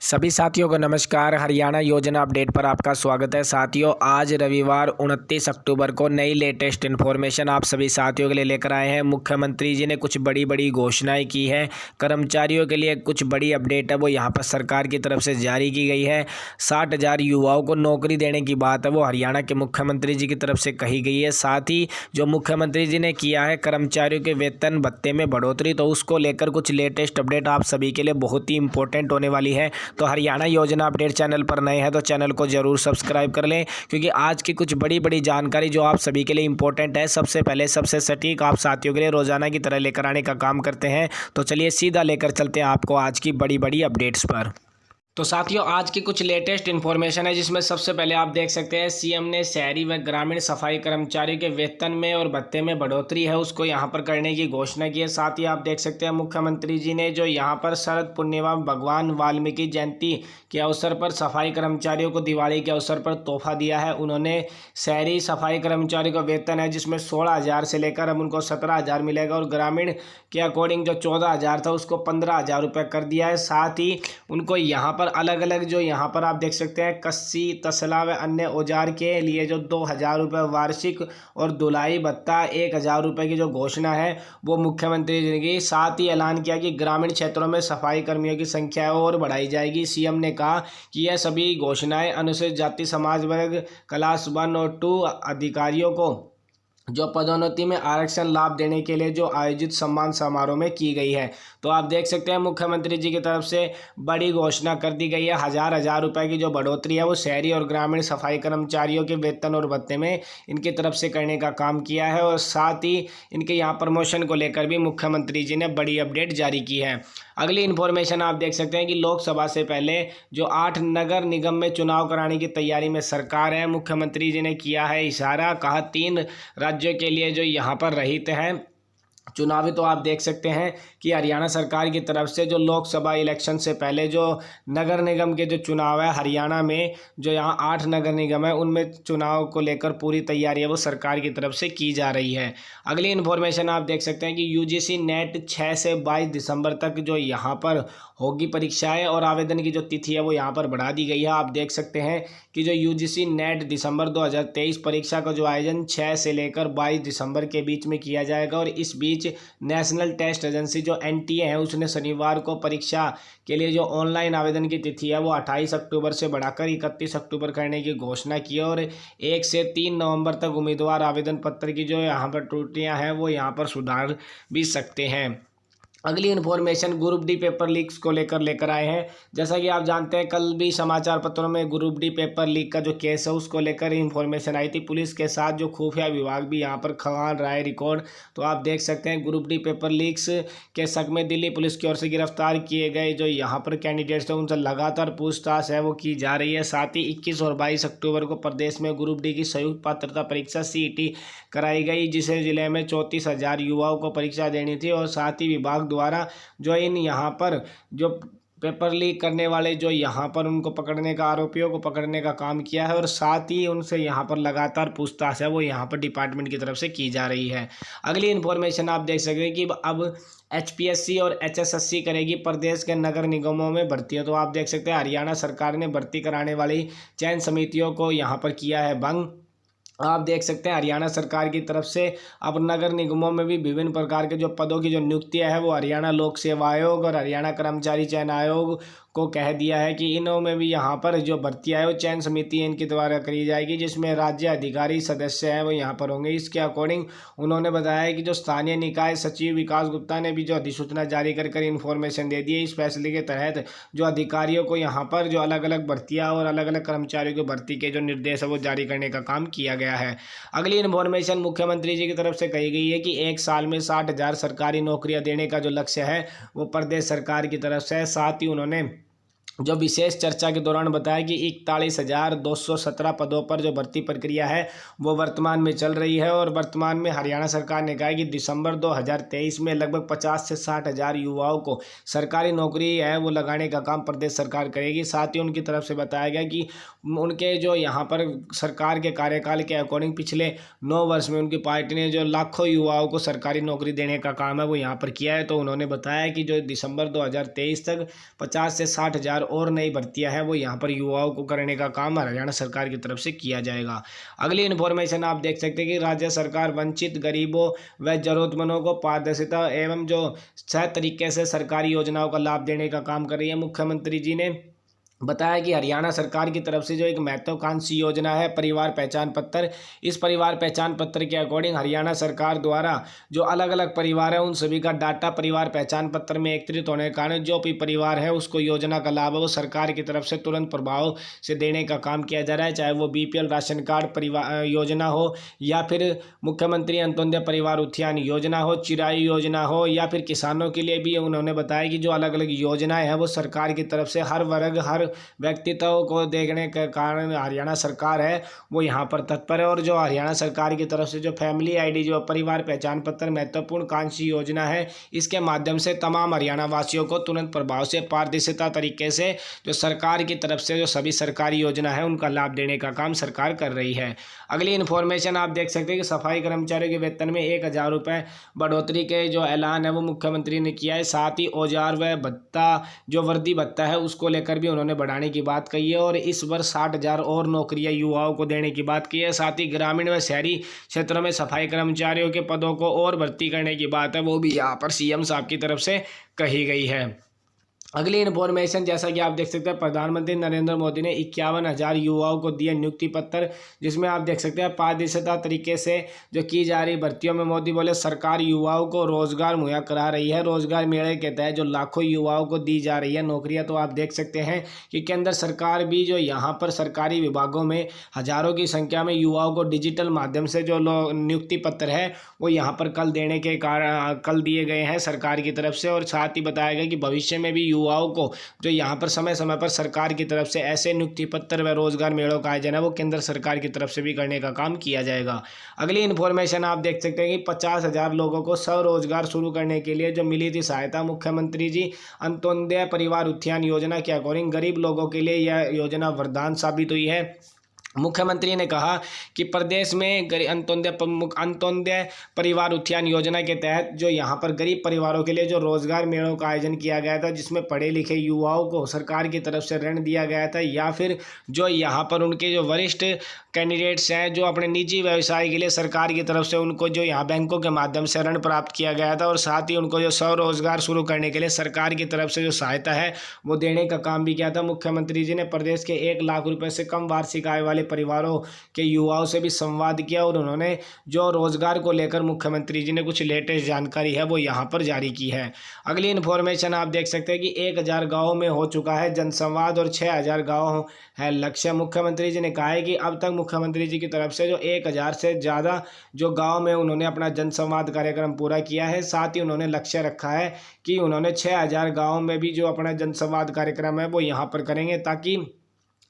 सभी साथियों को नमस्कार। हरियाणा योजना अपडेट पर आपका स्वागत है। साथियों, आज रविवार 29 अक्टूबर को नई लेटेस्ट इन्फॉर्मेशन आप सभी साथियों के लिए लेकर आए हैं। मुख्यमंत्री जी ने कुछ बड़ी बड़ी घोषणाएं की हैं। कर्मचारियों के लिए कुछ बड़ी अपडेट है वो यहाँ पर सरकार की तरफ से जारी की गई है। 60,000 युवाओं को नौकरी देने की बात है वो हरियाणा के मुख्यमंत्री जी की तरफ से कही गई है। साथ ही जो मुख्यमंत्री जी ने किया है कर्मचारियों के वेतन भत्ते में बढ़ोतरी, तो उसको लेकर कुछ लेटेस्ट अपडेट आप सभी के लिए बहुत ही इंपॉर्टेंट होने वाली है। तो हरियाणा योजना अपडेट चैनल पर नए हैं तो चैनल को जरूर सब्सक्राइब कर लें, क्योंकि आज की कुछ बड़ी बड़ी जानकारी जो आप सभी के लिए इंपॉर्टेंट है, सबसे पहले सबसे सटीक आप साथियों के लिए रोजाना की तरह लेकर आने का काम करते हैं। तो चलिए सीधा लेकर चलते हैं आपको आज की बड़ी बड़ी अपडेट्स पर। तो साथियों, आज की कुछ लेटेस्ट इन्फॉर्मेशन है जिसमें सबसे पहले आप देख सकते हैं सीएम ने शहरी व ग्रामीण सफाई कर्मचारियों के वेतन में और भत्ते में बढ़ोतरी है उसको यहां पर करने की घोषणा की है। साथ ही आप देख सकते हैं मुख्यमंत्री जी ने जो यहां पर शरद पूर्णिमा भगवान वाल्मीकि जयंती के अवसर पर सफाई कर्मचारियों को दिवाली के अवसर पर तोहफा दिया है। उन्होंने शहरी सफाई कर्मचारियों का वेतन है जिसमें 16,000 से लेकर अब उनको 17,000 मिलेगा, और ग्रामीण के अकॉर्डिंग जो 14,000 था उसको 15,000 रुपये कर दिया है। साथ ही उनको यहाँ पर अलग अलग जो यहाँ पर आप देख सकते हैं कस्सी तसला व अन्य औजार के लिए जो 2,000 रुपये वार्षिक और धुलाई भत्ता 1,000 रुपये की जो घोषणा है वो मुख्यमंत्री जी ने की। साथ ही ऐलान किया कि ग्रामीण क्षेत्रों में सफाई कर्मियों की संख्या और बढ़ाई जाएगी। सीएम ने कहा कि यह सभी घोषणाएं अनुसूचित जाति समाज वर्ग क्लास 1 और 2 अधिकारियों को जो पदोन्नति में आरक्षण लाभ देने के लिए जो आयोजित सम्मान समारोह में की गई है। तो आप देख सकते हैं मुख्यमंत्री जी की तरफ से बड़ी घोषणा कर दी गई है। हजार रुपए की जो बढ़ोतरी है वो शहरी और ग्रामीण सफाई कर्मचारियों के वेतन और भत्ते में इनकी तरफ से करने का काम किया है, और साथ ही इनके यहाँ प्रमोशन को लेकर भी मुख्यमंत्री जी ने बड़ी अपडेट जारी की है। अगली इन्फॉर्मेशन आप देख सकते हैं कि लोकसभा से पहले जो 8 नगर निगम में चुनाव कराने की तैयारी में सरकार है। मुख्यमंत्री जी ने किया है इशारा, कहा 3 राज्यों के लिए जो यहाँ पर रहित हैं चुनावी, तो आप देख सकते हैं कि हरियाणा सरकार की तरफ से जो लोकसभा इलेक्शन से पहले जो नगर निगम के जो चुनाव है हरियाणा में, जो यहाँ 8 नगर निगम है उनमें चुनाव को लेकर पूरी तैयारी है वो सरकार की तरफ से की जा रही है। अगली इन्फॉर्मेशन आप देख सकते हैं कि यूजीसी नेट 6 से 22 दिसंबर तक जो यहाँ पर होगी परीक्षाएं, और आवेदन की जो तिथि है वो यहाँ पर बढ़ा दी गई है। आप देख सकते हैं कि जो यूजीसी नेट दिसंबर 2023 परीक्षा का जो आयोजन 6 से लेकर 22 दिसंबर के बीच में किया जाएगा, और इस बीच नेशनल टेस्ट एजेंसी जो एनटीए है उसने शनिवार को परीक्षा के लिए जो ऑनलाइन आवेदन की तिथि है वो 28 अक्टूबर से बढ़ाकर 31 अक्टूबर करने की घोषणा की है, और 1 से 3 नवंबर तक उम्मीदवार आवेदन पत्र की जो यहाँ पर त्रुटियां हैं वो यहाँ पर सुधार भी सकते हैं। अगली information group D paper leaks को लेकर आए हैं। जैसा कि आप जानते हैं कल भी समाचार पत्रों में ग्रुप डी पेपर लीक का जो केस है उसको लेकर इन्फॉर्मेशन आई थी। पुलिस के साथ जो खुफिया विभाग भी यहाँ पर खंगाल रहा है रिकॉर्ड। तो आप देख सकते हैं ग्रुप डी पेपर लीक्स के शक में दिल्ली पुलिस की ओर से गिरफ्तार किए गए जो यहाँ पर कैंडिडेट्स हैं उनसे लगातार पूछताछ है वो की जा रही है। साथ ही 21 और 22 अक्टूबर को प्रदेश में ग्रुप डी की संयुक्त पात्रता परीक्षा सीईटी कराई गई, जिसे जिले में 34,000 युवाओं को परीक्षा देनी थी, और साथ ही विभाग द्वारा जो इन यहाँ पर जो पेपर लीक करने वाले जो यहाँ पर उनको पकड़ने का आरोपियों को पकड़ने का काम किया है, और साथ ही उनसे यहाँ पर लगातार पूछताछ है वो यहाँ पर डिपार्टमेंट की तरफ से की जा रही है। अगली इन्फॉर्मेशन आप देख सकते हैं कि अब एचपीएससी और एचएसएससी करेगी प्रदेश के नगर निगमों में भर्तियां। तो आप देख सकते हैं हरियाणा सरकार ने भर्ती कराने वाली चयन समितियों को यहाँ पर किया है भंग। आप देख सकते हैं हरियाणा सरकार की तरफ से अब नगर निगमों में भी विभिन्न प्रकार के जो पदों की जो नियुक्तियां है वो हरियाणा लोक सेवा आयोग और हरियाणा कर्मचारी चयन आयोग को कह दिया है कि इनों में भी यहाँ पर जो भर्तियां है वो चयन समिति इनके द्वारा करी जाएगी, जिसमें राज्य अधिकारी सदस्य हैं वो यहाँ पर होंगे। इसके अकॉर्डिंग उन्होंने बताया कि जो स्थानीय निकाय सचिव विकास गुप्ता ने भी जो अधिसूचना जारी कर इन्फॉर्मेशन दे दी है। इस फैसले के तहत जो अधिकारियों को यहाँ पर जो अलग अलग भर्तियाँ और अलग अलग कर्मचारियों की भर्ती के जो निर्देश है वो जारी करने का काम किया गया है। अगली इन्फॉर्मेशन मुख्यमंत्री जी की तरफ से कही गई है कि 1 साल में 60,000 सरकारी नौकरियां देने का जो लक्ष्य है वो प्रदेश सरकार की तरफ से है। साथ ही उन्होंने जो विशेष चर्चा के दौरान बताया कि 41,217 पदों पर जो भर्ती प्रक्रिया है वो वर्तमान में चल रही है, और वर्तमान में हरियाणा सरकार ने कहा कि दिसंबर 2023 में लगभग 50 से 60,000 युवाओं को सरकारी नौकरी है वो लगाने का काम प्रदेश सरकार करेगी। साथ ही उनकी तरफ से बताया गया कि उनके जो यहाँ पर सरकार के कार्यकाल के अकॉर्डिंग पिछले 9 वर्ष में उनकी पार्टी ने जो लाखों युवाओं को सरकारी नौकरी देने का काम है वो यहाँ पर किया है। तो उन्होंने बताया कि जो दिसंबर 2023 तक 50 से 60,000 और नई भर्तियां हैं वो यहाँ पर युवाओं को करने का काम हरियाणा सरकार की तरफ से किया जाएगा। अगली इन्फॉर्मेशन आप देख सकते हैं कि राज्य सरकार वंचित गरीबों व जरूरतमंदों को पारदर्शिता एवं जो सही तरीके से सरकारी योजनाओं का लाभ देने का काम कर रही है। मुख्यमंत्री जी ने बताया कि हरियाणा सरकार की तरफ से जो एक महत्वाकांक्षी योजना है परिवार पहचान पत्र, इस परिवार पहचान पत्र के अकॉर्डिंग हरियाणा सरकार द्वारा जो अलग अलग परिवार है उन सभी का डाटा परिवार पहचान पत्र में एकत्रित होने के कारण जो भी परिवार है उसको योजना का लाभ है वो सरकार की तरफ से तुरंत प्रभाव से देने का काम किया जा रहा है। चाहे वो BPL राशन कार्ड परिवार योजना हो या फिर मुख्यमंत्री अंत्योदय परिवार उत्थान योजना हो, चिराई योजना हो, या फिर किसानों के लिए भी उन्होंने बताया कि जो अलग अलग योजनाएं हैं वो सरकार की तरफ से हर वर्ग हर व्यक्तित्व को देखने के कारण हरियाणा सरकार है वो यहाँ पर तत्पर है। और जो हरियाणा सरकार की तरफ से जो फैमिली ID जो परिवार पहचान पत्र महत्वपूर्ण कांक्षी योजना है इसके माध्यम से तमाम हरियाणा वासियों को तुरंत प्रभाव से पारदर्शिता तरीके से जो सरकार की तरफ से जो सभी सरकारी योजना है उनका लाभ देने का काम सरकार कर रही है। अगली इन्फॉर्मेशन आप देख सकते हैं कि सफाई कर्मचारियों के वेतन में 1000 रुपये बढ़ोतरी के जो ऐलान है वो मुख्यमंत्री ने किया है। साथ ही औजार व भत्ता जो वर्दी भत्ता है उसको लेकर भी उन्होंने बढ़ाने की बात कही है और इस वर्ष 60,000 और नौकरियां युवाओं को देने की बात की है। साथ ही ग्रामीण व शहरी क्षेत्रों में सफाई कर्मचारियों के पदों को और भर्ती करने की बात है वो भी यहाँ पर CM साहब की तरफ से कही गई है। अगली इन्फॉर्मेशन जैसा कि आप देख सकते हैं प्रधानमंत्री नरेंद्र मोदी ने 51,000 युवाओं को दिए नियुक्ति पत्र, जिसमें आप देख सकते हैं पारदर्शिता तरीके से जो की जा रही भर्तियों में मोदी बोले सरकार युवाओं को रोजगार मुहैया करा रही है। रोजगार मेले के तहत जो लाखों युवाओं को दी जा रही है नौकरियां, तो आप देख सकते हैं कि केंद्र सरकार भी जो यहाँ पर सरकारी विभागों में हजारों की संख्या में युवाओं को डिजिटल माध्यम से जो नियुक्ति पत्र है वो यहाँ पर कल देने के कारण कल दिए गए हैं सरकार की तरफ से। और साथ ही बताया गया कि भविष्य में भी युवाओं को जो यहाँ पर समय समय पर सरकार की तरफ से ऐसे नियुक्ति पत्र व रोजगार मेलों का आयोजन है वो केंद्र सरकार की तरफ से भी करने का काम किया जाएगा। अगली इन्फॉर्मेशन आप देख सकते हैं कि 50,000 लोगों को स्वरोजगार शुरू करने के लिए जो मिली थी सहायता, मुख्यमंत्री जी अंत्योदय परिवार उत्थान योजना के अकॉर्डिंग गरीब लोगों के लिए यह योजना वरदान साबित हुई है। मुख्यमंत्री ने कहा कि प्रदेश में अंत्योदय परिवार उत्थान योजना के तहत जो यहाँ पर गरीब परिवारों के लिए जो रोजगार मेलों का आयोजन किया गया था, जिसमें पढ़े लिखे युवाओं को सरकार की तरफ से ऋण दिया गया था या फिर जो यहाँ पर उनके जो वरिष्ठ कैंडिडेट्स हैं जो अपने निजी व्यवसाय के लिए सरकार की तरफ से उनको जो यहाँ बैंकों के माध्यम से ऋण प्राप्त किया गया था और साथ ही उनको जो स्वरोजगार शुरू करने के लिए सरकार की तरफ से जो सहायता है वो देने का काम भी किया था। मुख्यमंत्री जी ने प्रदेश के 1 लाख रुपए से कम वार्षिक आय वाले परिवारों के युवाओं से भी संवाद किया और उन्होंने जो रोजगार को लेकर मुख्यमंत्री जी ने कुछ लेटेस्ट जानकारी है वो यहाँ पर जारी की है। अगली इन्फॉर्मेशन आप देख सकते हैं कि 1000 गाँवों में हो चुका है जनसंवाद और 6000 गाँव है लक्ष्य। मुख्यमंत्री जी ने कहा है कि अब तक मुख्यमंत्री जी की तरफ से जो 1000 से ज़्यादा जो गाँव में उन्होंने अपना जनसंवाद कार्यक्रम पूरा किया है। साथ ही उन्होंने लक्ष्य रखा है कि उन्होंने 6000 गाँव में भी जो अपना जनसंवाद कार्यक्रम है वो यहाँ पर करेंगे ताकि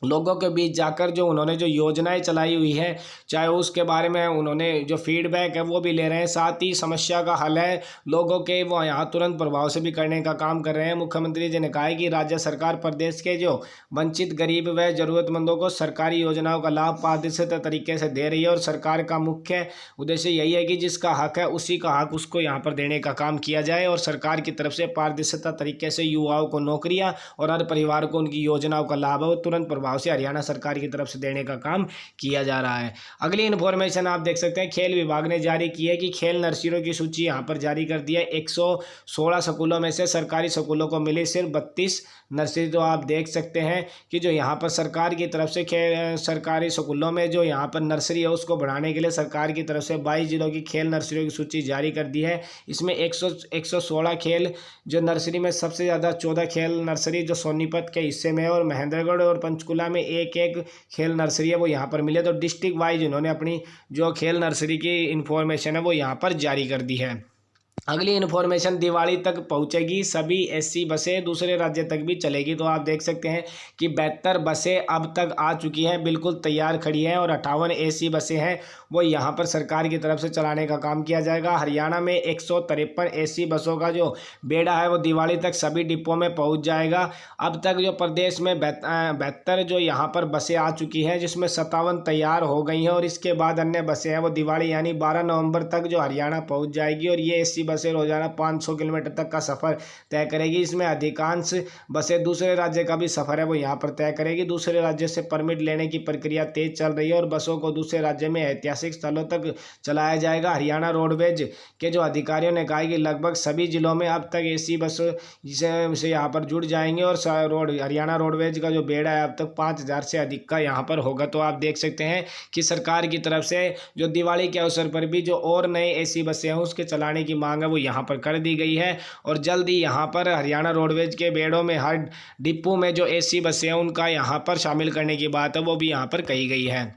लोगों के बीच जाकर जो उन्होंने जो योजनाएं चलाई हुई है चाहे उसके बारे में उन्होंने जो फीडबैक है वो भी ले रहे हैं, साथ ही समस्या का हल है लोगों के वो यहाँ तुरंत प्रभाव से भी करने का काम कर रहे हैं। मुख्यमंत्री जी ने कहा है कि राज्य सरकार प्रदेश के जो वंचित गरीब व जरूरतमंदों को सरकारी योजनाओं का लाभ पारदर्शिता तरीके से दे रही है और सरकार का मुख्य उद्देश्य यही है कि जिसका हक है उसी का हक उसको यहाँ पर देने का काम किया जाए और सरकार की तरफ से पारदर्शिता तरीके से युवाओं को नौकरियाँ और हर परिवार को उनकी योजनाओं का लाभ है वो तुरंत प्रभाव से हरियाणा सरकार की तरफ से देने का काम किया जा रहा है। अगली इन्फॉर्मेशन आप देख सकते हैं खेल विभाग ने जारी की है कि खेल नर्सरियों की सूची यहां पर जारी कर दी है। 116 स्कूलों में से सरकारी स्कूलों को मिली सिर्फ 32 नर्सरी। तो आप देख सकते हैं कि जो यहाँ पर सरकार की तरफ से सरकारी स्कूलों में जो यहाँ पर नर्सरी है उसको बढ़ाने के लिए सरकार की तरफ से 22 जिलों की खेल नर्सरियों की सूची जारी कर दी है। इसमें 116 खेल जो नर्सरी में सबसे ज़्यादा 14 खेल नर्सरी जो सोनीपत के हिस्से में है और महेंद्रगढ़ और पंचकुला में एक खेल नर्सरी है वो यहाँ पर मिले। तो डिस्ट्रिक्ट वाइज इन्होंने अपनी जो खेल नर्सरी की इंफॉर्मेशन है वो यहाँ पर जारी कर दी है। अगली इन्फॉर्मेशन दिवाली तक पहुंचेगी, सभी एसी बसें दूसरे राज्य तक भी चलेगी। तो आप देख सकते हैं कि 72 बसें अब तक आ चुकी हैं, बिल्कुल तैयार खड़ी हैं और 58 एसी बसें हैं वो यहाँ पर सरकार की तरफ से चलाने का काम किया जाएगा। हरियाणा में 153 एसी बसों का जो बेड़ा है वो दिवाली तक सभी डिपो में पहुँच जाएगा। अब तक जो प्रदेश में 72 जो यहाँ पर बसें आ चुकी हैं जिसमें 57 तैयार हो गई हैं और इसके बाद अन्य बसें हैं वो दिवाली यानी 12 नवंबर तक जो हरियाणा पहुँच जाएगी और ये एसी बसें रोजाना 500 किलोमीटर तक का सफ़र तय करेगी। इसमें अधिकांश बसें दूसरे राज्य का भी सफ़र है वो यहाँ पर तय करेगी। दूसरे राज्य से परमिट लेने की प्रक्रिया तेज चल रही है और बसों को दूसरे राज्य में ऐतिहासिक स्थलों तक चलाया जाएगा। हरियाणा रोडवेज के जो अधिकारियों ने कहा है कि लगभग सभी जिलों में अब तक एसी बस से यहाँ पर जुड़ जाएंगे और हरियाणा रोडवेज का जो बेड़ा है अब तक 5000 से अधिक का यहाँ पर होगा। तो आप देख सकते हैं कि सरकार की तरफ से जो दिवाली के अवसर पर भी जो और नए एसी बसें हैं उसके चलाने की मांग है वो यहाँ पर कर दी गई है और जल्द ही यहाँ पर हरियाणा रोडवेज के बेड़ों में हर डिपो में जो एसी बसें हैं उनका यहाँ पर शामिल करने की बात है वो भी यहाँ पर कही गई है।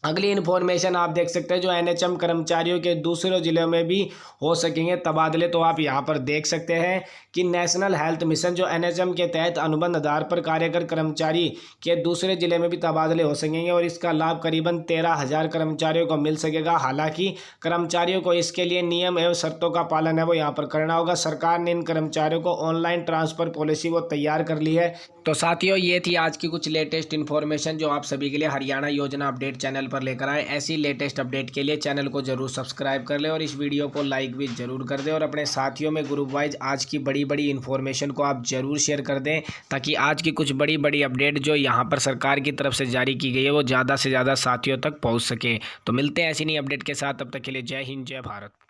अगली इन्फॉर्मेशन आप देख सकते हैं जो एनएचएम कर्मचारियों के दूसरे जिलों में भी हो सकेंगे तबादले। तो आप यहां पर देख सकते हैं कि नेशनल हेल्थ मिशन जो एनएचएम के तहत अनुबंध आधार पर कार्यकर कर्मचारी के दूसरे जिले में भी तबादले हो सकेंगे और इसका लाभ करीबन 13,000 कर्मचारियों को मिल सकेगा। हालांकि कर्मचारियों को इसके लिए नियम एवं शर्तों का पालन है वो यहाँ पर करना होगा। सरकार ने इन कर्मचारियों को ऑनलाइन ट्रांसफर पॉलिसी वो तैयार कर ली है। तो साथियों ये थी आज की कुछ लेटेस्ट इन्फॉर्मेशन जो आप सभी के लिए हरियाणा योजना अपडेट चैनल पर लेकर आए। ऐसी लेटेस्ट अपडेट के लिए चैनल को जरूर सब्सक्राइब कर ले और इस वीडियो को लाइक भी जरूर कर दें और अपने साथियों में ग्रुप वाइज आज की बड़ी बड़ी इन्फॉर्मेशन को आप जरूर शेयर कर दें ताकि आज की कुछ बड़ी बड़ी अपडेट जो यहाँ पर सरकार की तरफ से जारी की गई है वो ज़्यादा से ज़्यादा साथियों तक पहुँच सके। तो मिलते हैं ऐसी नई अपडेट के साथ, तब तक के लिए जय हिंद जय भारत।